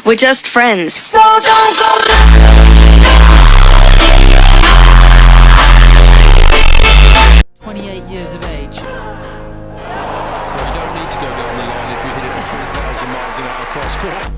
We're just friends. So don't go. 28 years of age. Well, you don't need to go down the line if you hit it at 3,000 miles an hour cross court.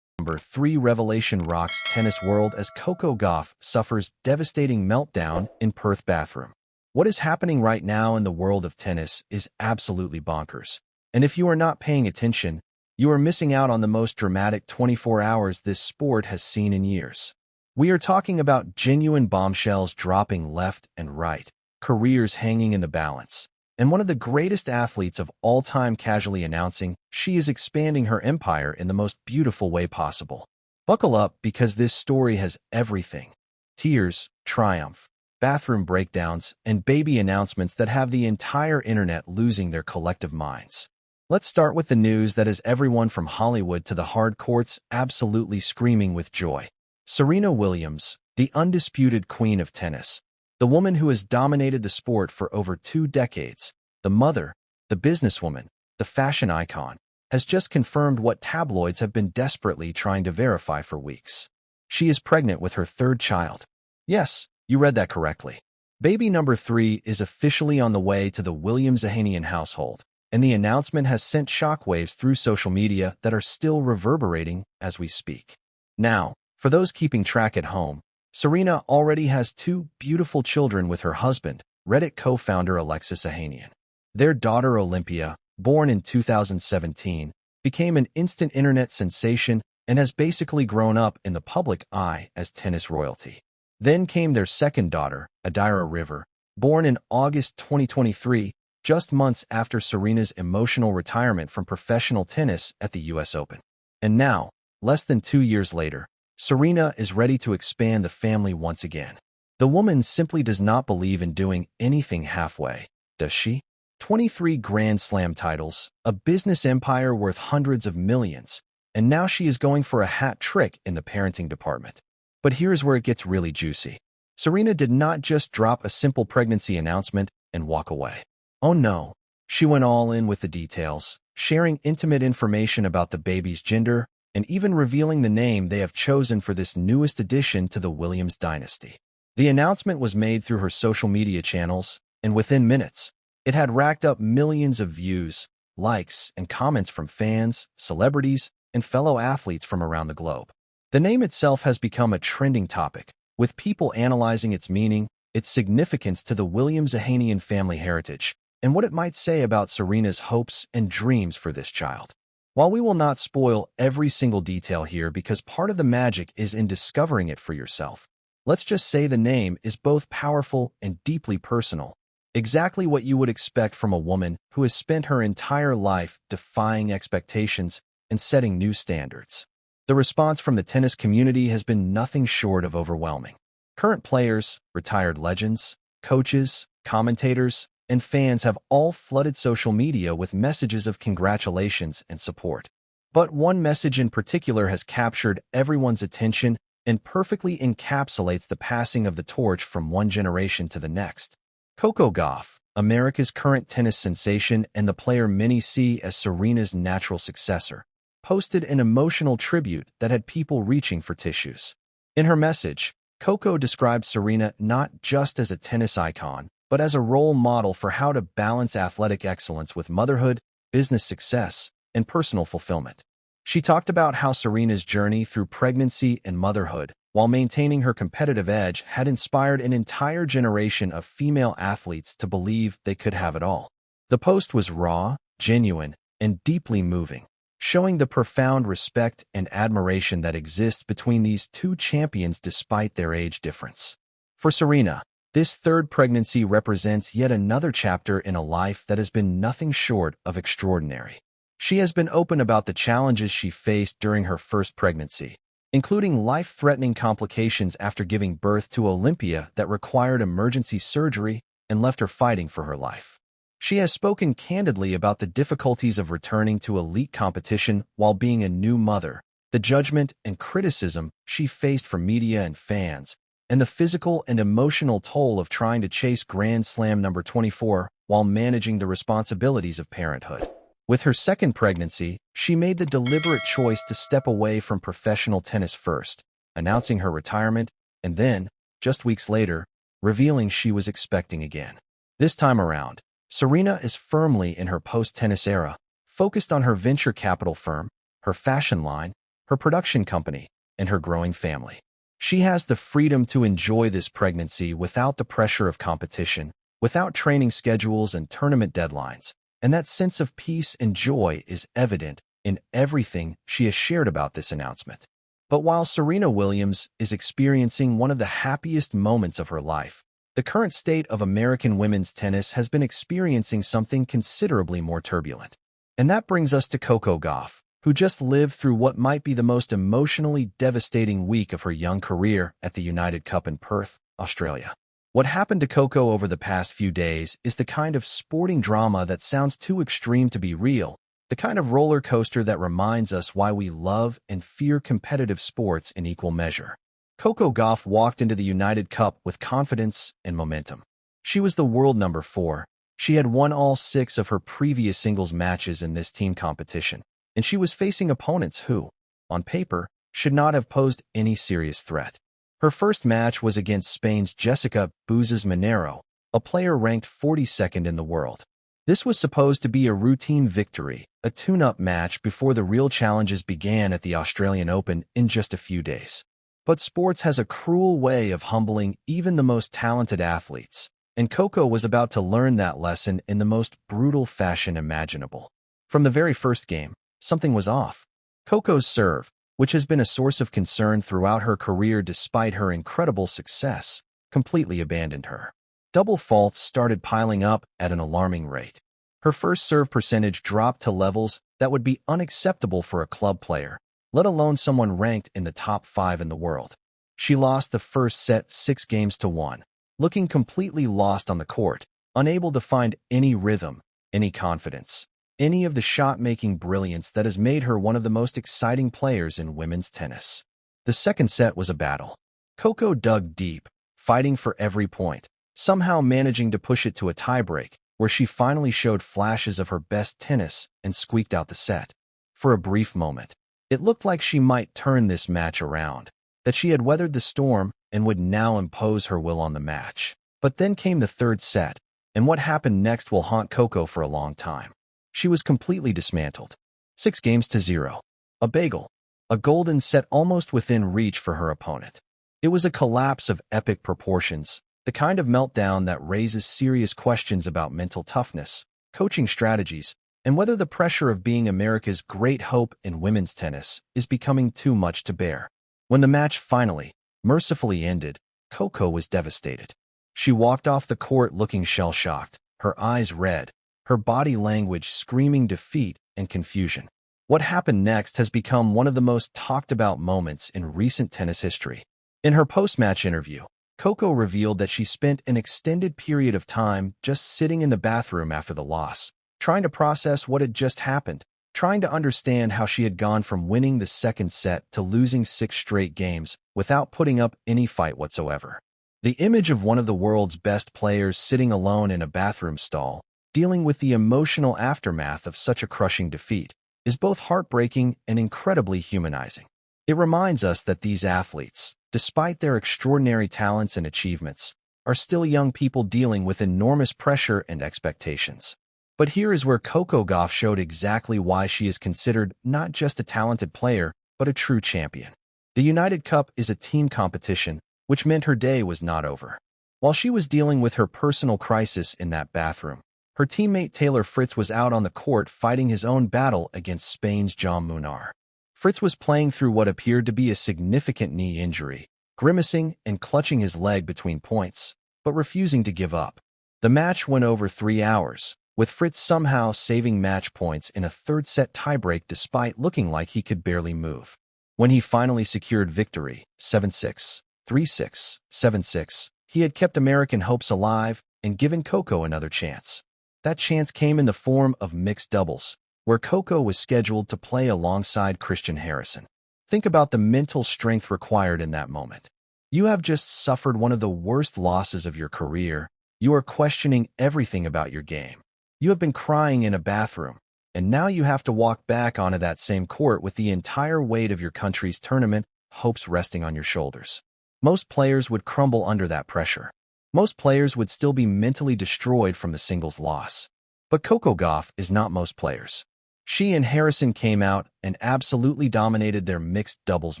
Number 3 revelation rocks tennis world as Koko Gauff suffers devastating meltdown in Perth bathroom. What is happening right now in the world of tennis is absolutely bonkers. And if you are not paying attention, you are missing out on the most dramatic 24 hours this sport has seen in years. We are talking about genuine bombshells dropping left and right, careers hanging in the balance, and one of the greatest athletes of all time casually announcing she is expanding her empire in the most beautiful way possible. Buckle up because this story has everything: tears, triumph, bathroom breakdowns, and baby announcements that have the entire internet losing their collective minds. Let's start with the news that has everyone from Hollywood to the hard courts absolutely screaming with joy. Serena Williams, the undisputed queen of tennis, the woman who has dominated the sport for over 2 decades, the mother, the businesswoman, the fashion icon, has just confirmed what tabloids have been desperately trying to verify for weeks. She is pregnant with her 3rd child. Yes, you read that correctly. Baby number 3 is officially on the way to the Williams-Zahanian household, and the announcement has sent shockwaves through social media that are still reverberating as we speak. Now, for those keeping track at home, Serena already has 2 beautiful children with her husband, Reddit co-founder Alexis Ohanian. Their daughter Olympia, born in 2017, became an instant internet sensation and has basically grown up in the public eye as tennis royalty. Then came their 2nd daughter, Adira River, born in August 2023, just months after Serena's emotional retirement from professional tennis at the US Open. And now, less than 2 years later, Serena is ready to expand the family once again. The woman simply does not believe in doing anything halfway, does she? 23 Grand Slam titles, a business empire worth hundreds of millions, and now she is going for a hat trick in the parenting department. But here's where it gets really juicy. Serena did not just drop a simple pregnancy announcement and walk away. Oh no, she went all in with the details, sharing intimate information about the baby's gender, and even revealing the name they have chosen for this newest addition to the Williams dynasty. The announcement was made through her social media channels, and within minutes, it had racked up millions of views, likes, and comments from fans, celebrities, and fellow athletes from around the globe. The name itself has become a trending topic, with people analyzing its meaning, its significance to the Williams-Zahanian family heritage, and what it might say about Serena's hopes and dreams for this child. While we will not spoil every single detail here because part of the magic is in discovering it for yourself, let's just say the name is both powerful and deeply personal, exactly what you would expect from a woman who has spent her entire life defying expectations and setting new standards. The response from the tennis community has been nothing short of overwhelming. Current players, retired legends, coaches, commentators, and fans have all flooded social media with messages of congratulations and support. But one message in particular has captured everyone's attention and perfectly encapsulates the passing of the torch from one generation to the next. Koko Gauff, America's current tennis sensation and the player many see as Serena's natural successor, posted an emotional tribute that had people reaching for tissues. In her message, Koko described Serena not just as a tennis icon, but as a role model for how to balance athletic excellence with motherhood, business success, and personal fulfillment. She talked about how Serena's journey through pregnancy and motherhood, while maintaining her competitive edge, had inspired an entire generation of female athletes to believe they could have it all. The post was raw, genuine, and deeply moving, showing the profound respect and admiration that exists between these 2 champions despite their age difference. For Serena, this 3rd pregnancy represents yet another chapter in a life that has been nothing short of extraordinary. She has been open about the challenges she faced during her first pregnancy, including life-threatening complications after giving birth to Olympia that required emergency surgery and left her fighting for her life. She has spoken candidly about the difficulties of returning to elite competition while being a new mother, The judgment and criticism she faced from media and fans, and the physical and emotional toll of trying to chase Grand Slam number 24 while managing the responsibilities of parenthood. With her second pregnancy, she made the deliberate choice to step away from professional tennis first, announcing her retirement, and then, just weeks later, revealing she was expecting again. This time around, Serena is firmly in her post-tennis era, focused on her venture capital firm, her fashion line, her production company, and her growing family. She has the freedom to enjoy this pregnancy without the pressure of competition, without training schedules and tournament deadlines, and that sense of peace and joy is evident in everything she has shared about this announcement. But while Serena Williams is experiencing one of the happiest moments of her life, the current state of American women's tennis has been experiencing something considerably more turbulent. And that brings us to Koko Gauff, who just lived through what might be the most emotionally devastating week of her young career at the United Cup in Perth, Australia. What happened to Koko over the past few days is the kind of sporting drama that sounds too extreme to be real, the kind of roller coaster that reminds us why we love and fear competitive sports in equal measure. Koko Gauff walked into the United Cup with confidence and momentum. She was the world number 4. She had won all 6 of her previous singles matches in this team competition, and she was facing opponents who, on paper, should not have posed any serious threat. Her first match was against Spain's Jessica Bouzes Monero, a player ranked 42nd in the world. This was supposed to be a routine victory, a tune-up match before the real challenges began at the Australian Open in just a few days. But sports has a cruel way of humbling even the most talented athletes, and Koko was about to learn that lesson in the most brutal fashion imaginable. From the very first game, something was off. Koko's serve, which has been a source of concern throughout her career despite her incredible success, completely abandoned her. Double faults started piling up at an alarming rate. Her first serve percentage dropped to levels that would be unacceptable for a club player, let alone someone ranked in the top 5 in the world. She lost the first set 6-1, looking completely lost on the court, unable to find any rhythm, any confidence, any of the shot-making brilliance that has made her one of the most exciting players in women's tennis. The second set was a battle. Koko dug deep, fighting for every point, somehow managing to push it to a tiebreak, where she finally showed flashes of her best tennis and squeaked out the set. For a brief moment, it looked like she might turn this match around, that she had weathered the storm and would now impose her will on the match. But then came the third set, and what happened next will haunt Koko for a long time. She was completely dismantled. 6-0. A bagel. A golden set almost within reach for her opponent. It was a collapse of epic proportions, the kind of meltdown that raises serious questions about mental toughness, coaching strategies, and whether the pressure of being America's great hope in women's tennis is becoming too much to bear. When the match finally, mercifully ended, Koko was devastated. She walked off the court looking shell-shocked, her eyes red, her body language screaming defeat and confusion. What happened next has become one of the most talked-about moments in recent tennis history. In her post-match interview, Koko revealed that she spent an extended period of time just sitting in the bathroom after the loss, trying to process what had just happened, trying to understand how she had gone from winning the second set to losing 6 straight games without putting up any fight whatsoever. The image of one of the world's best players sitting alone in a bathroom stall, dealing with the emotional aftermath of such a crushing defeat, is both heartbreaking and incredibly humanizing. It reminds us that these athletes, despite their extraordinary talents and achievements, are still young people dealing with enormous pressure and expectations. But here is where Koko Gauff showed exactly why she is considered not just a talented player, but a true champion. The United Cup is a team competition, which meant her day was not over. While she was dealing with her personal crisis in that bathroom, her teammate Taylor Fritz was out on the court fighting his own battle against Spain's Jaume Munar. Fritz was playing through what appeared to be a significant knee injury, grimacing and clutching his leg between points, but refusing to give up. The match went over 3 hours, with Fritz somehow saving match points in a third-set tiebreak despite looking like he could barely move. When he finally secured victory, 7-6, 3-6, 7-6, he had kept American hopes alive and given Koko another chance. That chance came in the form of mixed doubles, where Koko was scheduled to play alongside Christian Harrison. Think about the mental strength required in that moment. You have just suffered one of the worst losses of your career. You are questioning everything about your game. You have been crying in a bathroom, and now you have to walk back onto that same court with the entire weight of your country's tournament hopes resting on your shoulders. Most players would crumble under that pressure. Most players would still be mentally destroyed from the singles loss. But Koko Gauff is not most players. She and Harrison came out and absolutely dominated their mixed doubles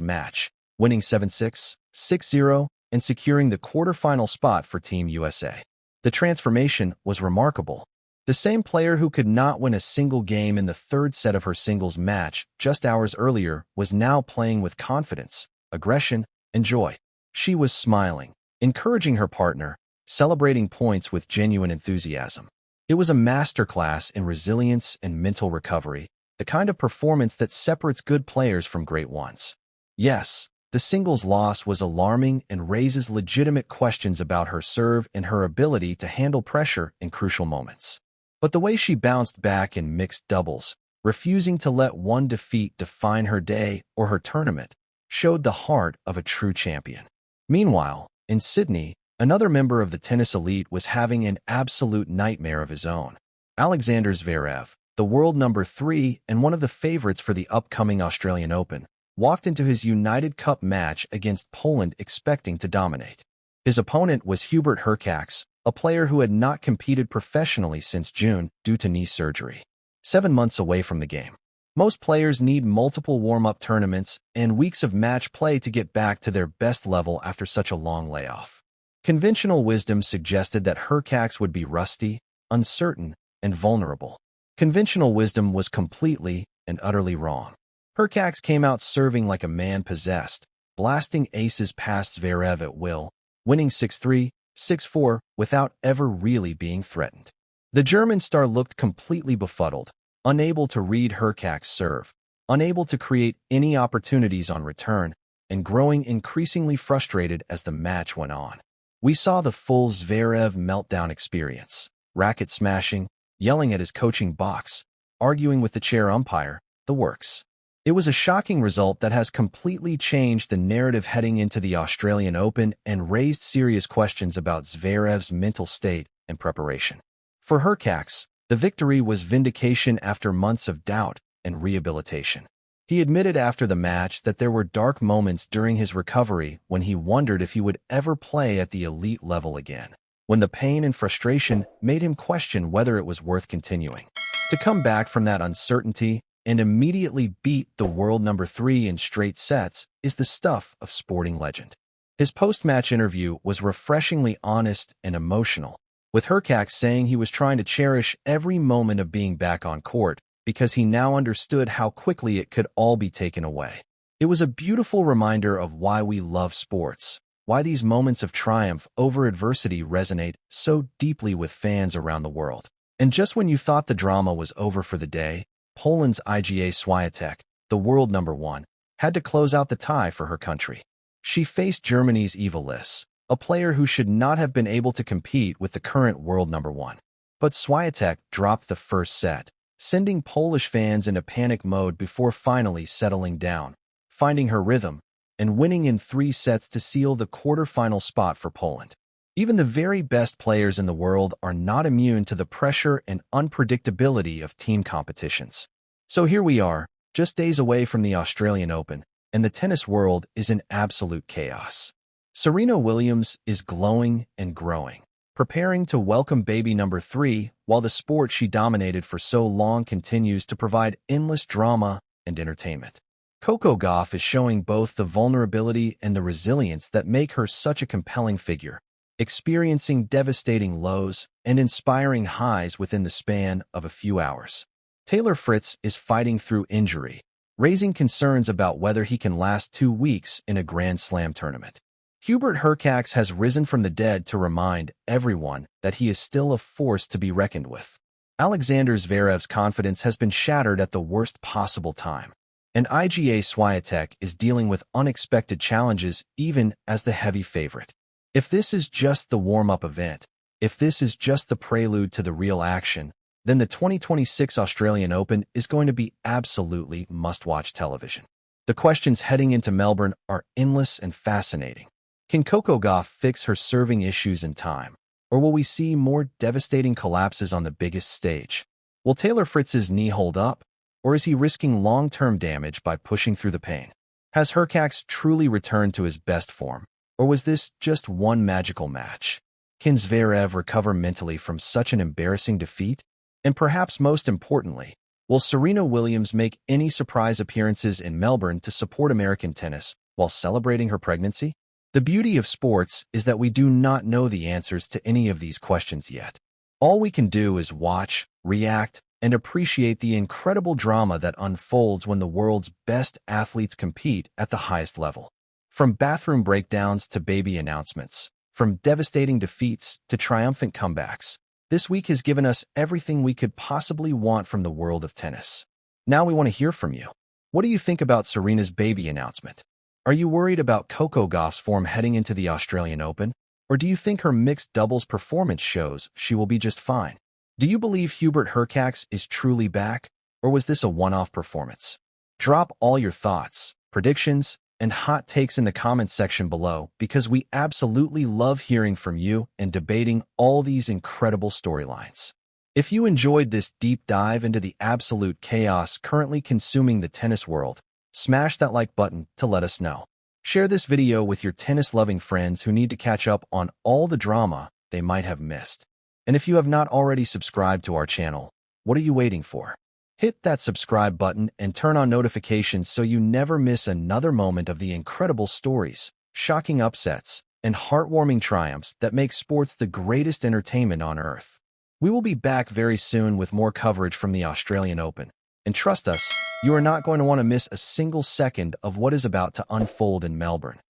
match, winning 7-6, 6-0, and securing the quarterfinal spot for Team USA. The transformation was remarkable. The same player who could not win a single game in the third set of her singles match just hours earlier was now playing with confidence, aggression, and joy. She was smiling, encouraging her partner, celebrating points with genuine enthusiasm. It was a masterclass in resilience and mental recovery, the kind of performance that separates good players from great ones. Yes, the singles loss was alarming and raises legitimate questions about her serve and her ability to handle pressure in crucial moments. But the way she bounced back in mixed doubles, refusing to let one defeat define her day or her tournament, showed the heart of a true champion. Meanwhile, in Sydney, another member of the tennis elite was having an absolute nightmare of his own. Alexander Zverev, the world number 3 and one of the favorites for the upcoming Australian Open, walked into his United Cup match against Poland expecting to dominate. His opponent was Hubert Hurkacz, a player who had not competed professionally since June due to knee surgery. 7 months away from the game. Most players need multiple warm-up tournaments and weeks of match play to get back to their best level after such a long layoff. Conventional wisdom suggested that Hurkacz would be rusty, uncertain, and vulnerable. Conventional wisdom was completely and utterly wrong. Hurkacz came out serving like a man possessed, blasting aces past Zverev at will, winning 6-3, 6-4 without ever really being threatened. The German star looked completely befuddled, unable to read Hurkacz's serve, unable to create any opportunities on return, and growing increasingly frustrated as the match went on. We saw the full Zverev meltdown experience, racket smashing, yelling at his coaching box, arguing with the chair umpire, the works. It was a shocking result that has completely changed the narrative heading into the Australian Open and raised serious questions about Zverev's mental state and preparation. For Hurkacz, the victory was vindication after months of doubt and rehabilitation. He admitted after the match that there were dark moments during his recovery when he wondered if he would ever play at the elite level again, when the pain and frustration made him question whether it was worth continuing. To come back from that uncertainty and immediately beat the world number 3 in straight sets is the stuff of sporting legend. His post-match interview was refreshingly honest and emotional, with Hurkacz saying he was trying to cherish every moment of being back on court because he now understood how quickly it could all be taken away. It was a beautiful reminder of why we love sports, why these moments of triumph over adversity resonate so deeply with fans around the world. And just when you thought the drama was over for the day, Poland's Iga Swiatek, the world number 1, had to close out the tie for her country. She faced Germany's Eva Liss, a player who should not have been able to compete with the current world number 1. But Swiatek dropped the first set, sending Polish fans into panic mode before finally settling down, finding her rhythm, and winning in 3 sets to seal the quarterfinal spot for Poland. Even the very best players in the world are not immune to the pressure and unpredictability of team competitions. So here we are, just days away from the Australian Open, and the tennis world is in absolute chaos. Serena Williams is glowing and growing, preparing to welcome baby number 3, while the sport she dominated for so long continues to provide endless drama and entertainment. Koko Gauff is showing both the vulnerability and the resilience that make her such a compelling figure, experiencing devastating lows and inspiring highs within the span of a few hours. Taylor Fritz is fighting through injury, raising concerns about whether he can last 2 weeks in a Grand Slam tournament. Hubert Hurkacz has risen from the dead to remind everyone that he is still a force to be reckoned with. Alexander Zverev's confidence has been shattered at the worst possible time, and Iga Swiatek is dealing with unexpected challenges even as the heavy favorite. If this is just the warm-up event, if this is just the prelude to the real action, then the 2026 Australian Open is going to be absolutely must-watch television. The questions heading into Melbourne are endless and fascinating. Can Koko Gauff fix her serving issues in time? Or will we see more devastating collapses on the biggest stage? Will Taylor Fritz's knee hold up? Or is he risking long-term damage by pushing through the pain? Has Hurkacz truly returned to his best form? Or was this just one magical match? Can Zverev recover mentally from such an embarrassing defeat? And perhaps most importantly, will Serena Williams make any surprise appearances in Melbourne to support American tennis while celebrating her pregnancy? The beauty of sports is that we do not know the answers to any of these questions yet. All we can do is watch, react, and appreciate the incredible drama that unfolds when the world's best athletes compete at the highest level. From bathroom breakdowns to baby announcements, from devastating defeats to triumphant comebacks, this week has given us everything we could possibly want from the world of tennis. Now we want to hear from you. What do you think about Serena's baby announcement? Are you worried about Koko Gauff's form heading into the Australian Open? Or do you think her mixed doubles performance shows she will be just fine? Do you believe Hubert Hurkacz is truly back? Or was this a one-off performance? Drop all your thoughts, predictions, and hot takes in the comments section below because we absolutely love hearing from you and debating all these incredible storylines. If you enjoyed this deep dive into the absolute chaos currently consuming the tennis world, smash that like button to let us know. Share this video with your tennis-loving friends who need to catch up on all the drama they might have missed. And if you have not already subscribed to our channel, what are you waiting for? Hit that subscribe button and turn on notifications so you never miss another moment of the incredible stories, shocking upsets, and heartwarming triumphs that make sports the greatest entertainment on earth. We will be back very soon with more coverage from the Australian Open. And trust us, you are not going to want to miss a single second of what is about to unfold in Melbourne.